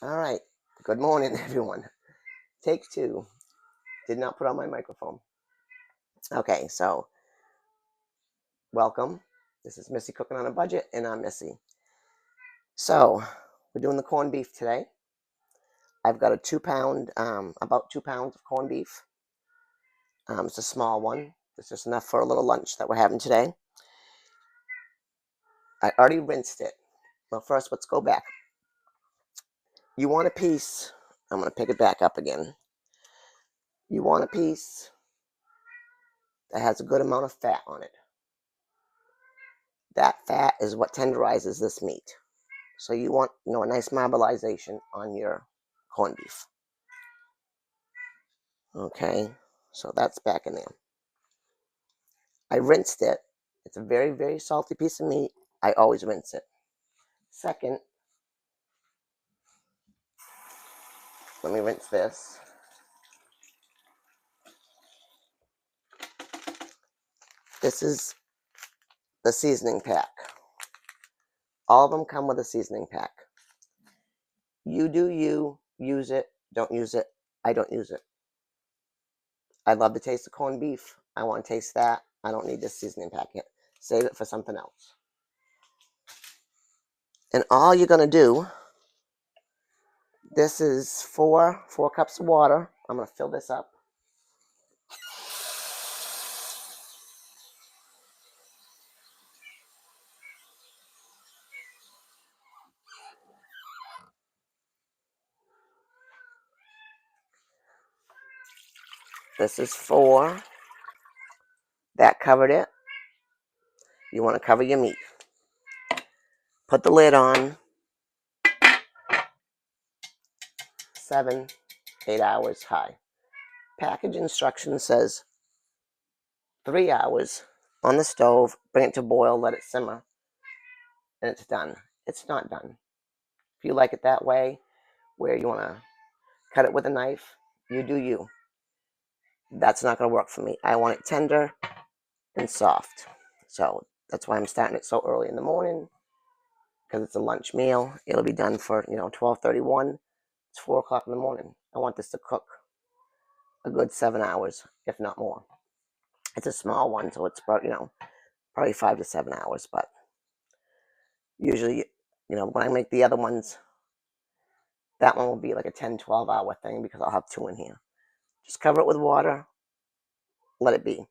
All right. Good morning, everyone. Take two. Did not put on my microphone. Okay, so welcome. This is Missy Cooking on a Budget, and I'm Missy. So we're doing the corned beef today. I've got a 2 pound, about 2 pounds of corned beef. It's a small one. It's just enough for a little lunch that we're having today. I already rinsed it. Well, first, let's go back. You want a piece. I'm going to pick it back up again. You want a piece that has a good amount of fat on it. That fat is what tenderizes this meat. So you want, a nice marbleization on your corned beef. Okay, so that's back in there. I rinsed it. It's a very, very salty piece of meat. I always rinse it. Second, let me rinse this. This is the seasoning pack. All of them come with a seasoning pack. You do you, use it, don't use it. I don't use it. I love the taste of corned beef. I want to taste that. I don't need this seasoning packet. Save it for something else. And all you're going to do, this is four cups of water. I'm going to fill this up. This is 4. That covered it. You want to cover your meat. Put the lid on. 7, 8 hours high. Package instruction says 3 hours on the stove, bring it to boil, let it simmer, and it's done. It's not done. If you like it that way, where you want to cut it with a knife, you do you. That's not going to work for me. I want it tender and soft. So that's why I'm starting it so early in the morning, because it's a lunch meal. It'll be done for 12:31. It's 4 o'clock in the morning. I want this to cook a good 7 hours, if not more. It's a small one, so it's probably 5 to 7 hours. But usually, when I make the other ones, that one will be like a 10, 12-hour thing because I'll have 2 in here. Just cover it with water. Let it be.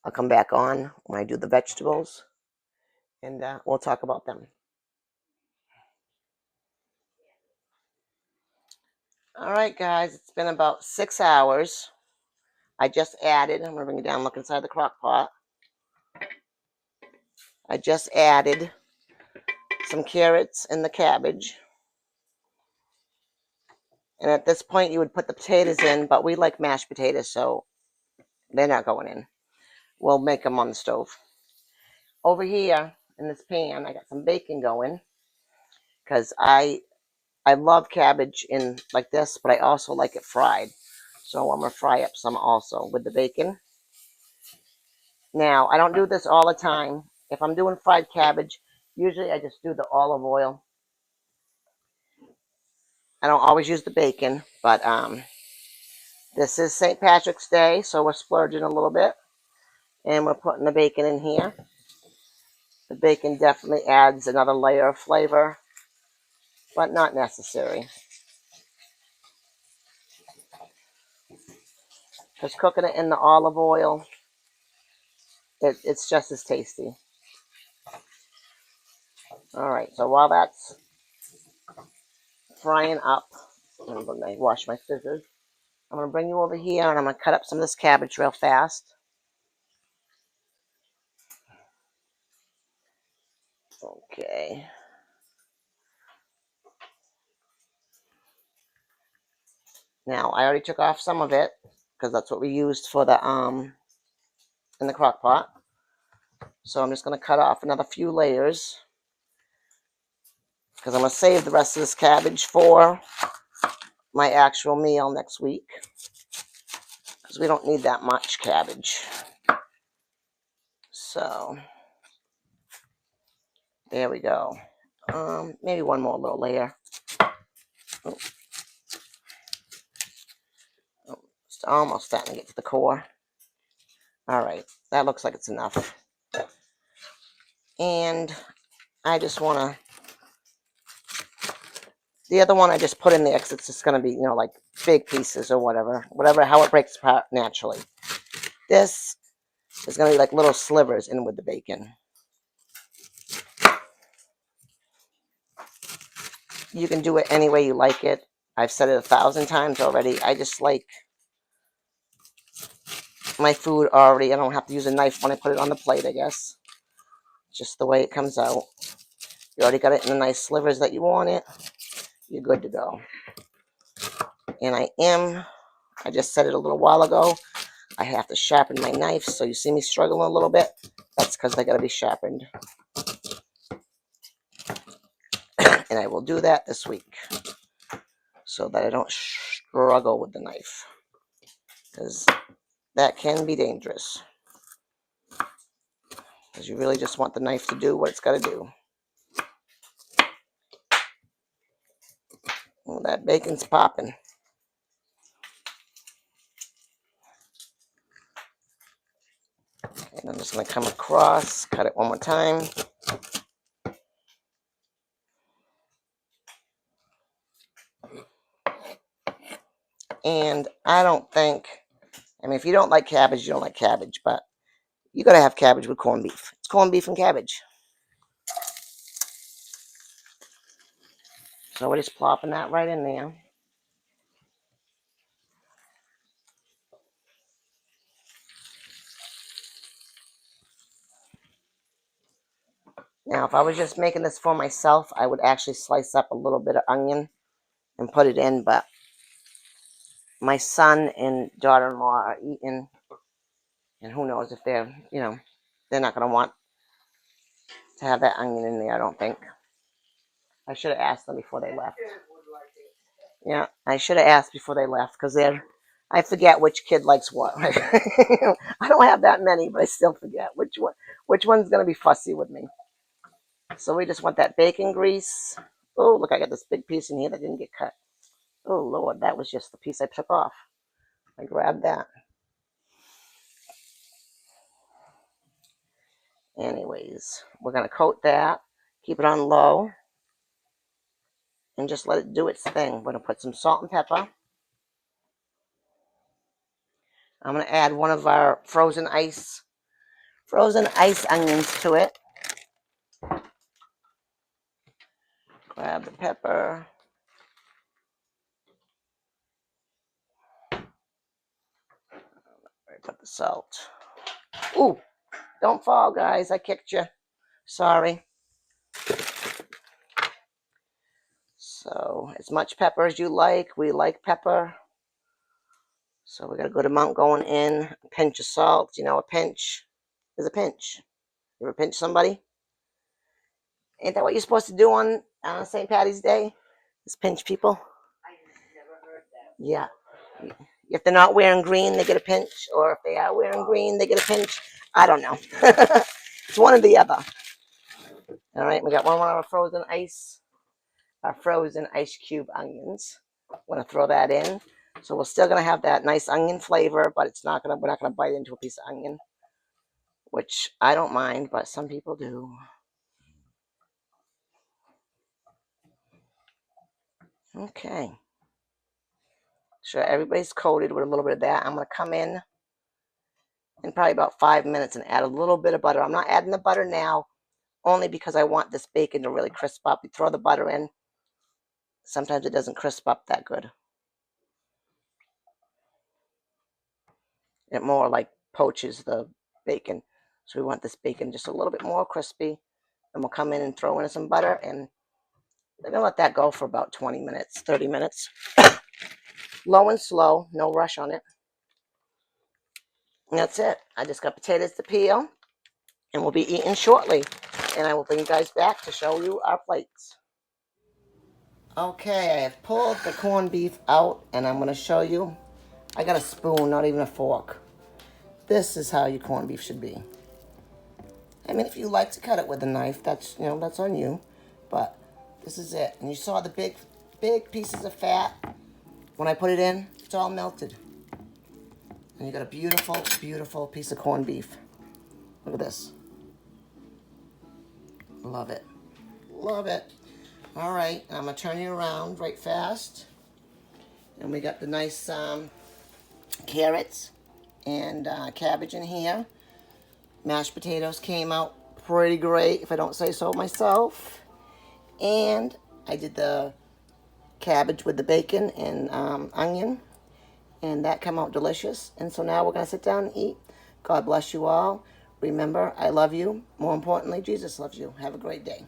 I'll come back on when I do the vegetables, and we'll talk about them. All right, guys, it's been about 6 hours. I just added, I'm going to bring it down, look inside the crock pot. I just added some carrots and the cabbage. And at this point, you would put the potatoes in, but we like mashed potatoes, so they're not going in. We'll make them on the stove. Over here in this pan, I got some bacon going because I love cabbage in like this, but I also like it fried. So I'm going to fry up some also with the bacon. Now, I don't do this all the time. If I'm doing fried cabbage, usually I just do the olive oil. I don't always use the bacon, but this is St. Patrick's Day, so we're splurging a little bit. And we're putting the bacon in here. The bacon definitely adds another layer of flavor, but not necessary. Because cooking it in the olive oil, it's just as tasty. All right, so while that's frying up, I'm going to wash my scissors. I'm going to bring you over here, and I'm going to cut up some of this cabbage real fast. Okay. Now, I already took off some of it, because that's what we used for the in the crock pot. So I'm just going to cut off another few layers, because I'm going to save the rest of this cabbage for my actual meal next week, because we don't need that much cabbage. So there we go. Maybe one more little layer. Oh, oh, it's almost starting to get to the core. All right, that looks like it's enough. And I just want to, the other one I just put in there because it's just going to be, like big pieces or whatever, how it breaks apart naturally. This is going to be like little slivers in with the bacon. You can do it any way you like it. I've said it 1,000 times already. I just like my food already. I don't have to use a knife when I put it on the plate, I guess. Just the way it comes out. You already got it in the nice slivers that you want it. You're good to go. And I just said it a little while ago, I have to sharpen my knife, so you see me struggling a little bit. That's because they got to be sharpened. And I will do that this week so that I don't struggle with the knife, because that can be dangerous. Because you really just want the knife to do what it's got to do. Well, that bacon's popping. And I'm just going to come across, cut it one more time. And I don't think, if you don't like cabbage, you don't like cabbage, but you got to have cabbage with corned beef. It's corned beef and cabbage. So we're just plopping that right in there. Now, if I was just making this for myself, I would actually slice up a little bit of onion and put it in, but my son and daughter-in-law are eating, and who knows if they're not going to want to have that onion in there, I don't think. I should have asked them before they left. Yeah, I should have asked before they left, because I forget which kid likes what. I don't have that many, but I still forget which one's going to be fussy with me. So we just want that bacon grease. Oh, look, I got this big piece in here that didn't get cut. Oh, Lord, that was just the piece I took off. I grabbed that. Anyways, we're going to coat that, keep it on low, and just let it do its thing. We're going to put some salt and pepper. I'm going to add one of our frozen ice onions to it. Grab the pepper. Put the salt. Ooh, don't fall, guys. I kicked you. Sorry. So, as much pepper as you like. We like pepper. So, we got a good amount going in. A pinch of salt. A pinch is a pinch. You ever pinch somebody? Ain't that what you're supposed to do on St. Patty's Day? Is pinch people? I never heard that. Yeah. If they're not wearing green, they get a pinch. Or if they are wearing green, they get a pinch. I don't know. It's one or the other. All right, we got one of our frozen ice cube onions. I'm going to throw that in. So we're still going to have that nice onion flavor, but we're not going to bite into a piece of onion, which I don't mind, but some people do. Okay. Sure, everybody's coated with a little bit of that. I'm going to come in probably about 5 minutes and add a little bit of butter. I'm not adding the butter now, only because I want this bacon to really crisp up. You throw the butter in, sometimes it doesn't crisp up that good. It more like poaches the bacon. So we want this bacon just a little bit more crispy. And we'll come in and throw in some butter, and we're going to let that go for about 20 minutes, 30 minutes. Low and slow, no rush on it. And that's it. I just got potatoes to peel, and we'll be eating shortly. And I will bring you guys back to show you our plates. Okay, I have pulled the corned beef out, and I'm going to show you. I got a spoon, not even a fork. This is how your corned beef should be. If you like to cut it with a knife, that's on you. But this is it. And you saw the big big pieces of fat. When I put it in, it's all melted. And you got a beautiful, beautiful piece of corned beef. Look at this. Love it. Love it. All right, I'm going to turn you around right fast. And we got the nice carrots and cabbage in here. Mashed potatoes came out pretty great, if I don't say so myself. And I did the cabbage with the bacon and onion. And that came out delicious. And so now we're going to sit down and eat. God bless you all. Remember, I love you. More importantly, Jesus loves you. Have a great day.